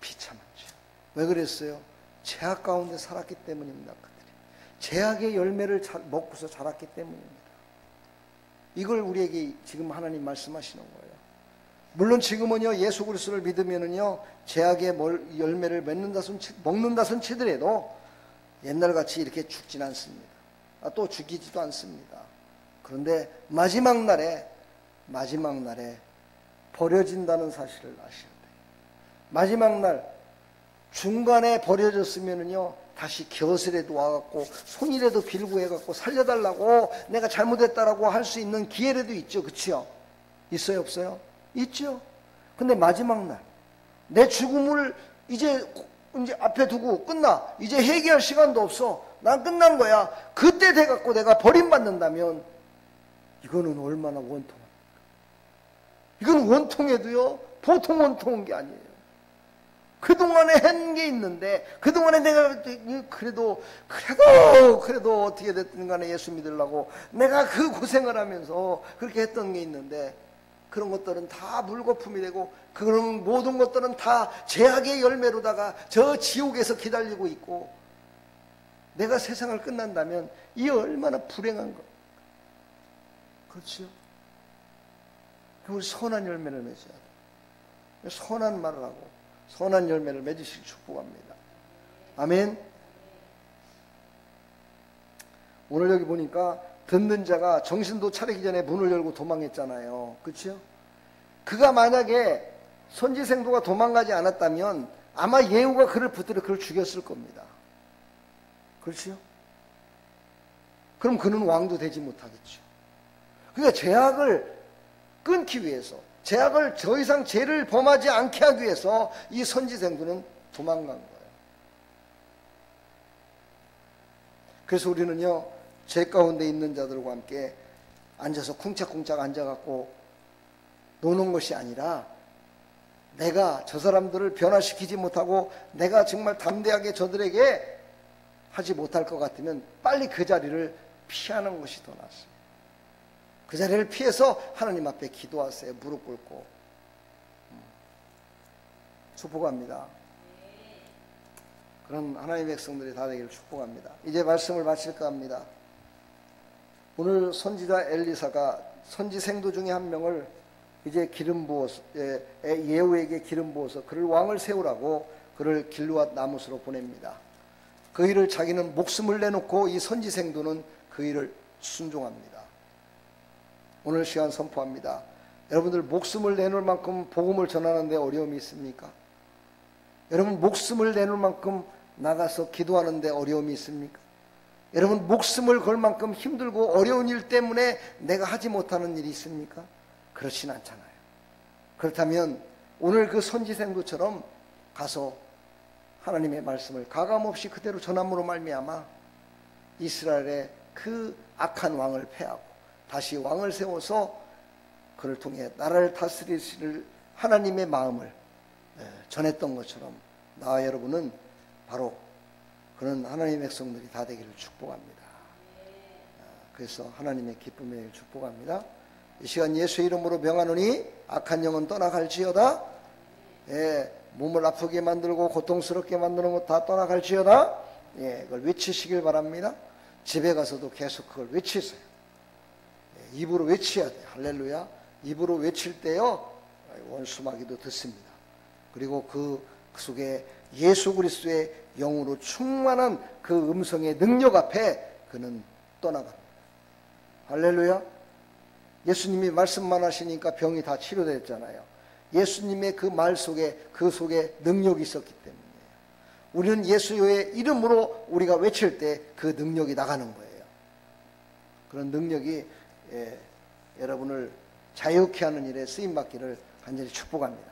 비참한 죄. 왜 그랬어요? 죄악 가운데 살았기 때문입니다. 그들이 죄악의 열매를 먹고서 자랐기 때문입니다. 이걸 우리에게 지금 하나님 말씀하시는 거예요. 물론 지금은요 예수 그리스도를 믿으면은요 죄악의 열매를 먹는다 손치더라도 옛날같이 이렇게 죽진 않습니다. 또 죽이지도 않습니다. 그런데 마지막 날에 버려진다는 사실을 아셔야 돼요. 마지막 날 중간에 버려졌으면은요 다시 곁이라도 와갖고 손이라도 빌고 해갖고 살려달라고 내가 잘못했다라고 할 수 있는 기회라도 있죠. 그치요? 있어요 없어요? 있죠. 근데 마지막 날 내 죽음을 이제 앞에 두고 끝나, 이제 회개할 시간도 없어, 난 끝난 거야, 그때 돼갖고 내가 버림받는다면 이거는 얼마나 원통합니까? 이건 원통해도요 보통 원통한 게 아니에요. 그동안에 한 게 있는데, 그동안에 내가 그래도 어떻게 됐든 간에 예수 믿으려고 내가 그 고생을 하면서 그렇게 했던 게 있는데, 그런 것들은 다 물거품이 되고 그런 모든 것들은 다 죄악의 열매로다가 저 지옥에서 기다리고 있고, 내가 세상을 끝난다면 이 얼마나 불행한 것. 그렇죠? 우리 선한 열매를 맺어야 돼요. 선한 말을 하고 선한 열매를 맺으시길 축복합니다. 아멘. 오늘 여기 보니까 듣는 자가 정신도 차리기 전에 문을 열고 도망했잖아요. 그렇죠? 그가 만약에 선지생도가 도망가지 않았다면 아마 예후가 그를 붙들어 그를 죽였을 겁니다. 그렇죠? 그럼 그는 왕도 되지 못하겠죠. 그러니까 죄악을 끊기 위해서, 죄악을 더 이상 죄를 범하지 않게 하기 위해서 이 선지생도는 도망간 거예요. 그래서 우리는요 죄 가운데 있는 자들과 함께 앉아서 쿵짝쿵짝 앉아갖고 노는 것이 아니라, 내가 저 사람들을 변화시키지 못하고 내가 정말 담대하게 저들에게 하지 못할 것 같으면 빨리 그 자리를 피하는 것이 더 낫습니다. 그 자리를 피해서 하나님 앞에 기도하세요. 무릎 꿇고. 축복합니다. 그런 하나님의 백성들이 다 되기를 축복합니다. 이제 말씀을 마칠까 합니다. 오늘 선지자 엘리사가 선지생도 중에 한 명을 이제 기름 부어서 예후에게 기름 부어서 그를 왕을 세우라고 그를 길르앗 나못으로 보냅니다. 그 일을 자기는 목숨을 내놓고 이 선지생도는 그 일을 순종합니다. 오늘 시간 선포합니다. 여러분들 목숨을 내놓을 만큼 복음을 전하는 데 어려움이 있습니까? 여러분 목숨을 내놓을 만큼 나가서 기도하는 데 어려움이 있습니까? 여러분 목숨을 걸 만큼 힘들고 어려운 일 때문에 내가 하지 못하는 일이 있습니까? 그렇진 않잖아요. 그렇다면 오늘 그 선지생도처럼 가서 하나님의 말씀을 가감없이 그대로 전함으로 말미암아 이스라엘의 그 악한 왕을 패하고 다시 왕을 세워서 그를 통해 나라를 다스리실 하나님의 마음을 전했던 것처럼 나와 여러분은 바로 그런 하나님의 백성들이 다 되기를 축복합니다. 그래서 하나님의 기쁨의 일 축복합니다. 이 시간 예수 이름으로 명하노니 악한 영은 떠나갈지어다. 몸을 아프게 만들고 고통스럽게 만드는 것 다 떠나갈지어다. 그걸 외치시길 바랍니다. 집에 가서도 계속 그걸 외치세요. 입으로 외쳐야 돼요. 할렐루야. 입으로 외칠 때요 원수마귀도 듣습니다. 그리고 그 속에 예수 그리스도의 영으로 충만한 그 음성의 능력 앞에 그는 떠나갑니다. 할렐루야. 예수님이 말씀만 하시니까 병이 다 치료됐잖아요. 예수님의 그 말 속에 그 속에 능력이 있었기 때문이에요. 우리는 예수의 이름으로 우리가 외칠 때 그 능력이 나가는 거예요. 그런 능력이 여러분을 자유케 하는 일에 쓰임받기를 간절히 축복합니다.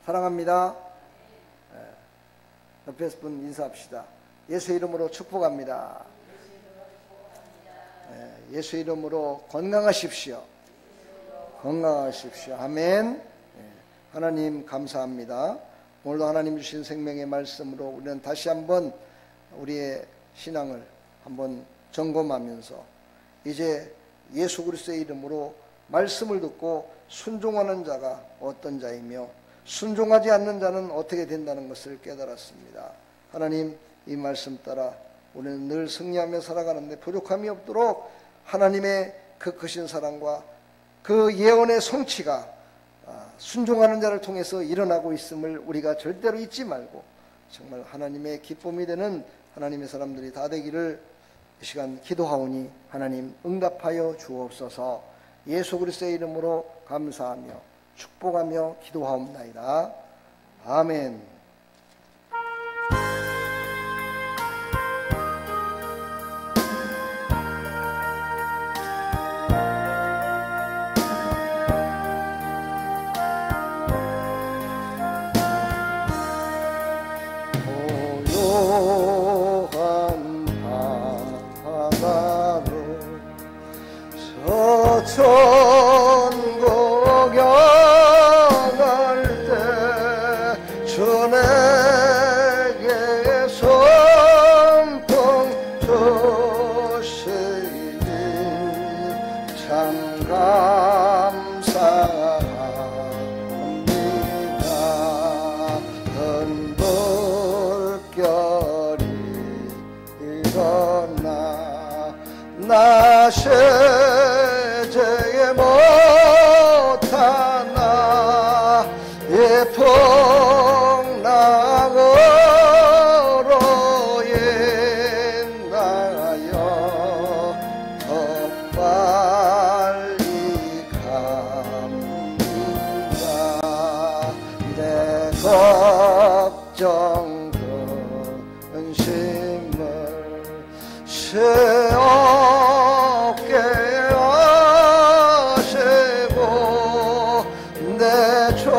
사랑합니다. 옆에 분 인사합시다. 예수 이름으로 축복합니다. 예수 이름으로 건강하십시오. 건강하십시오. 아멘. 하나님 감사합니다. 오늘도 하나님 주신 생명의 말씀으로 우리는 다시 한번 우리의 신앙을 한번 점검하면서 이제 예수 그리스도의 이름으로 말씀을 듣고 순종하는 자가 어떤 자이며 순종하지 않는 자는 어떻게 된다는 것을 깨달았습니다. 하나님 이 말씀 따라 우리는 늘 승리하며 살아가는데 부족함이 없도록 하나님의 그 크신 사랑과 그 예언의 성취가 순종하는 자를 통해서 일어나고 있음을 우리가 절대로 잊지 말고 정말 하나님의 기쁨이 되는 하나님의 사람들이 다 되기를 이 시간 기도하오니 하나님 응답하여 주옵소서. 예수 그리스도의 이름으로 감사하며 축복하며 기도하옵나이다. 아멘. 나 세제에 못하나 풍랑으로 인하여 더 빨리 갑니다. 내 걱정 근심을 어깨 하시고 내 조여든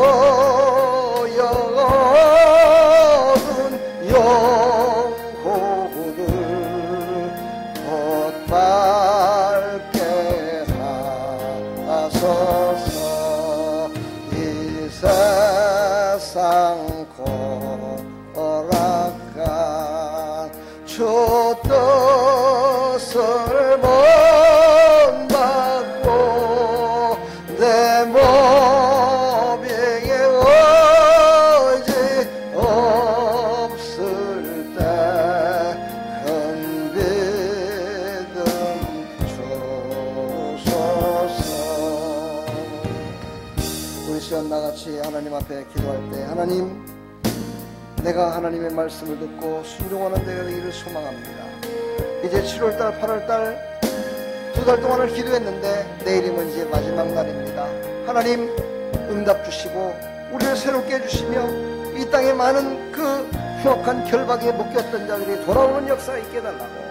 영혼을 곧 밝게 하소서. 이 세상 고락한 주 뜻 하나님, 내가 하나님의 말씀을 듣고 순종하는 데가 되기를 소망합니다. 이제 7월달 8월달 2달 동안을 기도했는데 내일이면 이제 마지막 날입니다. 하나님 응답 주시고 우리를 새롭게 해주시며 이 땅에 많은 그 흉악한 결박에 묶였던 자들이 돌아오는 역사가 있게 해달라고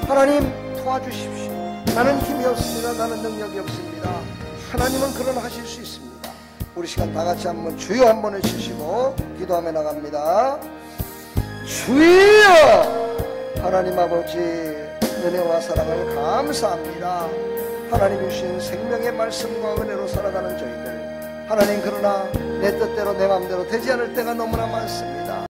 하나님 도와주십시오. 나는 힘이 없습니다. 나는 능력이 없습니다. 하나님은 그러나 하실 수 있습니다. 우리 시간 다 같이 한번 주여 한번 외치시고 기도하며 나갑니다. 주여! 하나님 아버지 은혜와 사랑을 감사합니다. 하나님 주신 생명의 말씀과 은혜로 살아가는 저희들, 하나님 그러나 내 뜻대로 내 마음대로 되지 않을 때가 너무나 많습니다.